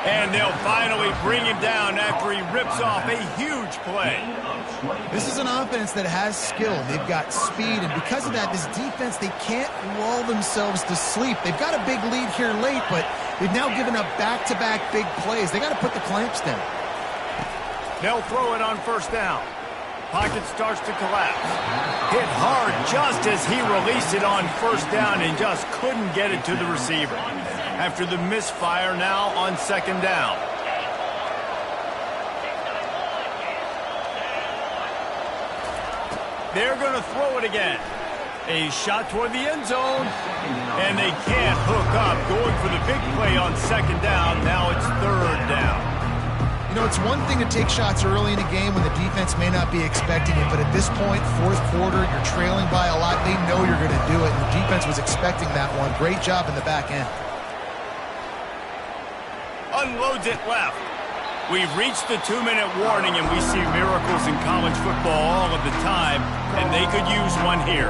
And they'll finally bring him down after he rips off a huge play. This is an offense that has skill. They've got speed, and because of that, this defense, they can't lull themselves to sleep. They've got a big lead here late, but they've now given up back-to-back big plays. They got to put the clamps down. They'll throw it on first down. Pocket starts to collapse. Hit hard just as he released it on first down and just couldn't get it to the receiver. After the misfire, now on second down. They're going to throw it again. A shot toward the end zone. And they can't hook up. Going for the big play on second down. Now it's third down. You know, it's one thing to take shots early in a game when the defense may not be expecting it, but at this point, fourth quarter, you're trailing by a lot. They know you're going to do it, and the defense was expecting that one. Great job in the back end. Unloads it left. We've reached the 2-minute warning, and we see miracles in college football all of the time, and they could use one here.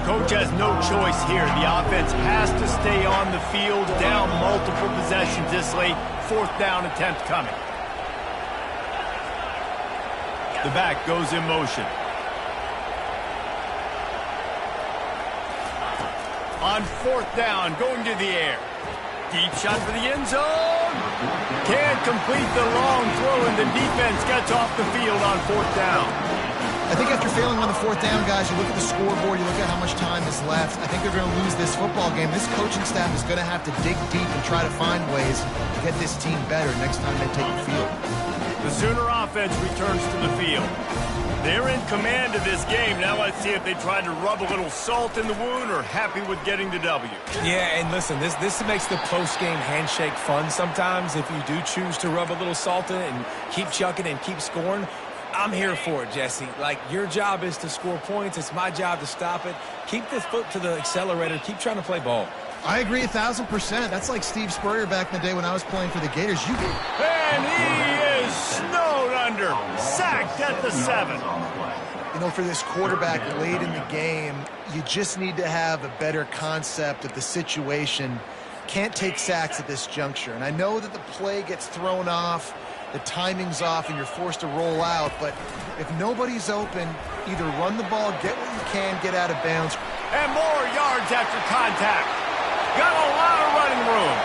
Coach has no choice here. The offense has to stay on the field, down multiple possessions this late. Fourth down attempt coming. The back goes in motion. On fourth down, going to the air. Deep shot for the end zone. Can't complete the long throw, and the defense gets off the field on fourth down. I think after failing on the fourth down, guys, you look at the scoreboard, you look at how much time is left. I think they're going to lose this football game. This coaching staff is going to have to dig deep and try to find ways to get this team better next time they take the field. The Sooner offense returns to the field. They're in command of this game. Now let's see if they try to rub a little salt in the wound or happy with getting the W. Yeah, and listen, this makes the post-game handshake fun sometimes if you do choose to rub a little salt in it and keep chucking and keep scoring. I'm here for it, Jesse. Like, your job is to score points. It's my job to stop it. Keep the foot to the accelerator. Keep trying to play ball. I agree 1,000%. That's like Steve Spurrier back in the day when I was playing for the Gators. And he is snowed under. Sacked at the 7. You know, for this quarterback late in the game, you just need to have a better concept of the situation. Can't take sacks at this juncture. And I know that the play gets thrown off, the timing's off, and you're forced to roll out. But if nobody's open, either run the ball, get what you can, get out of bounds. And more yards after contact. Got a lot of running room.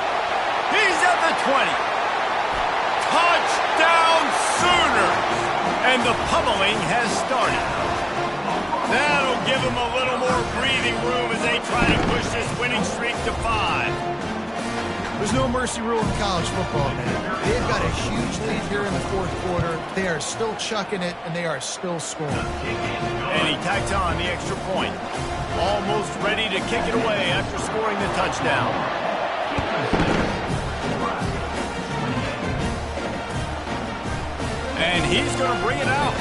He's at the 20. Touchdown Sooners! And the pummeling has started. That'll give them a little more breathing room as they try to push this winning streak to 5. There's no mercy rule in college football, man. They've got a huge lead here in the fourth quarter. They are still chucking it, and they are still scoring. And he tacks on the extra point. Almost ready to kick it away after scoring the touchdown. And he's going to bring it out.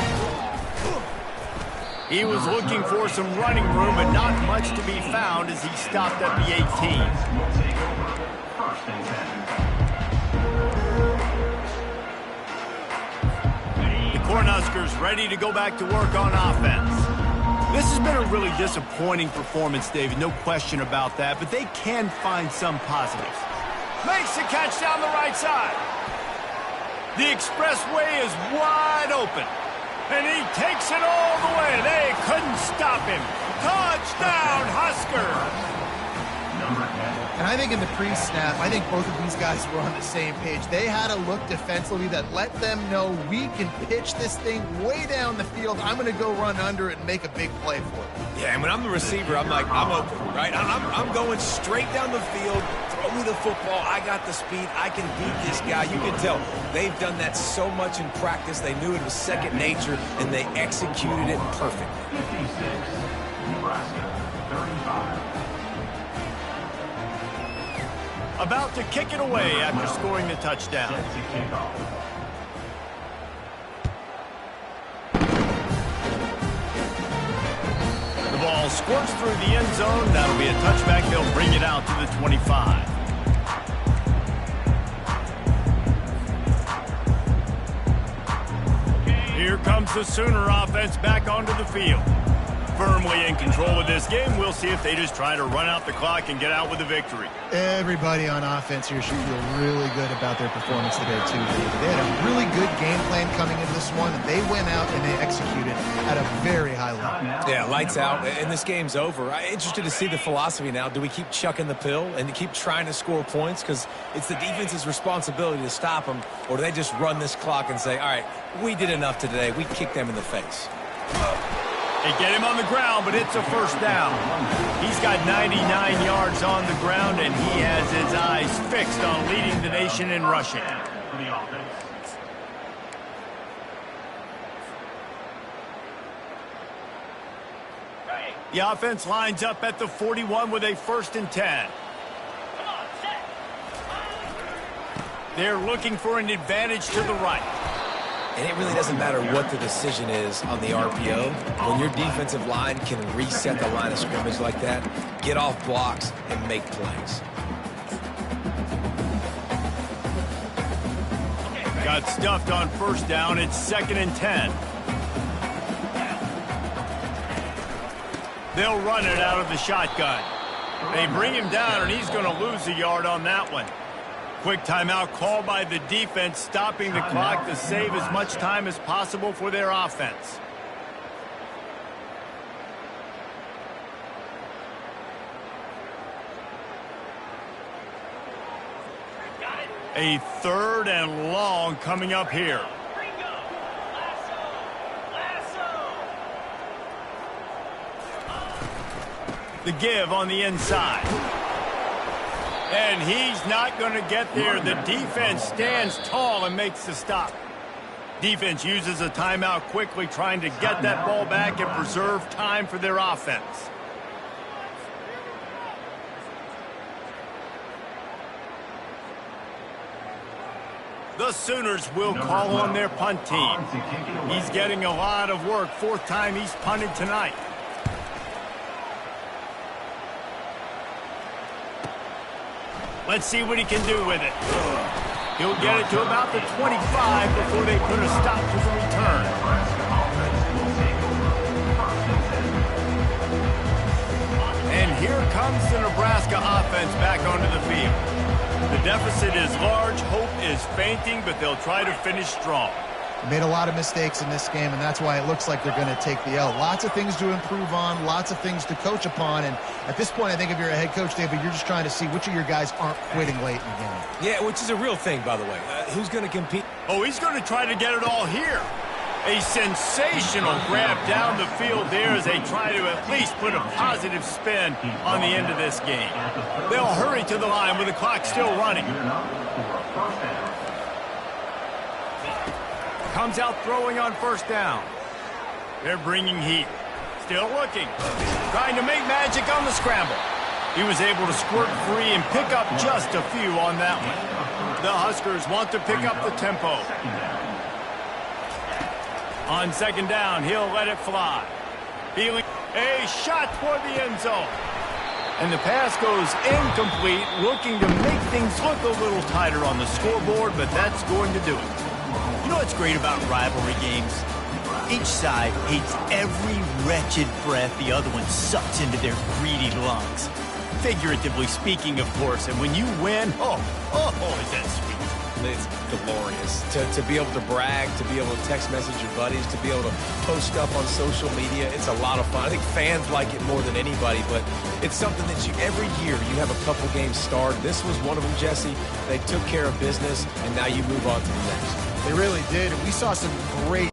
He was looking for some running room, but not much to be found as he stopped at the 18. The Cornhuskers ready to go back to work on offense. This has been a really disappointing performance, David, no question about that, but they can find some positives. Makes the catch down the right side. The expressway is wide open, and he takes it all the way. They couldn't stop him. Touchdown, Huskers! And I think in the pre-snap, I think both of these guys were on the same page. They had a look defensively that let them know we can pitch this thing way down the field. I'm going to go run under it and make a big play for it. Yeah, and when I'm the receiver, I'm like, I'm open, right? I'm going straight down the field. Throw me the football. I got the speed. I can beat this guy. You can tell they've done that so much in practice. They knew it was second nature, and they executed it perfectly. 56, Nebraska, 35. About to kick it away after scoring the touchdown. The ball squirts through the end zone. That'll be a touchback. They'll bring it out to the 25. Here comes the Sooner offense back onto the field. Firmly in control of this game. We'll see if they just try to run out the clock and get out with a victory. Everybody on offense here should feel really good about their performance today, too. They had a really good game plan coming into this one. They went out and they executed at a very high level. Yeah, lights out, and this game's over. I'm interested to see the philosophy now. Do we keep chucking the pill and keep trying to score points because it's the defense's responsibility to stop them, or do they just run this clock and say, all right, we did enough today. We kicked them in the face. They get him on the ground, but it's a first down. He's got 99 yards on the ground, and he has his eyes fixed on leading the nation in rushing. The offense lines up at the 41 with a 1st and 10. They're looking for an advantage to the right. And it really doesn't matter what the decision is on the RPO. When your defensive line can reset the line of scrimmage like that, get off blocks and make plays. Got stuffed on first down. It's 2nd and 10. They'll run it out of the shotgun. They bring him down, and he's going to lose a yard on that one. Quick timeout called by the defense, stopping the clock to save as much time as possible for their offense. A 3rd and long coming up here. The give on the inside. And he's not going to get there. The defense stands tall and makes the stop. Defense uses a timeout quickly, trying to get that ball back and preserve time for their offense. The Sooners will call on their punt team. He's getting a lot of work. 4th time he's punted tonight. Let's see what he can do with it. He'll get it to about the 25 before they put a stop to the return. And here comes the Nebraska offense back onto the field. The deficit is large, hope is fainting, but they'll try to finish strong. Made a lot of mistakes in this game, and that's why it looks like they're going to take the L. Lots of things to improve on, lots of things to coach upon, and at this point, I think if you're a head coach, David, you're just trying to see which of your guys aren't quitting late in the game. Yeah, which is a real thing, by the way. Who's going to compete? Oh, he's going to try to get it all here. A sensational grab down the field there as they try to at least put a positive spin on the end of this game. They'll hurry to the line with the clock still running. Comes out throwing on first down. They're bringing heat. Still looking. Trying to make magic on the scramble. He was able to squirt free and pick up just a few on that one. The Huskers want to pick up the tempo. On 2nd down, he'll let it fly. Feeling a shot toward the end zone. And the pass goes incomplete, looking to make things look a little tighter on the scoreboard, but that's going to do it. You know what's great about rivalry games? Each side hates every wretched breath the other one sucks into their greedy lungs. Figuratively speaking, of course, and when you win, is that sweet. It's glorious. To be able to brag, to be able to text message your buddies, to be able to post stuff on social media, it's a lot of fun. I think fans like it more than anybody, but it's something that every year you have a couple games start. This was one of them, Jesse. They took care of business, and now you move on to the next. They really did, and we saw some great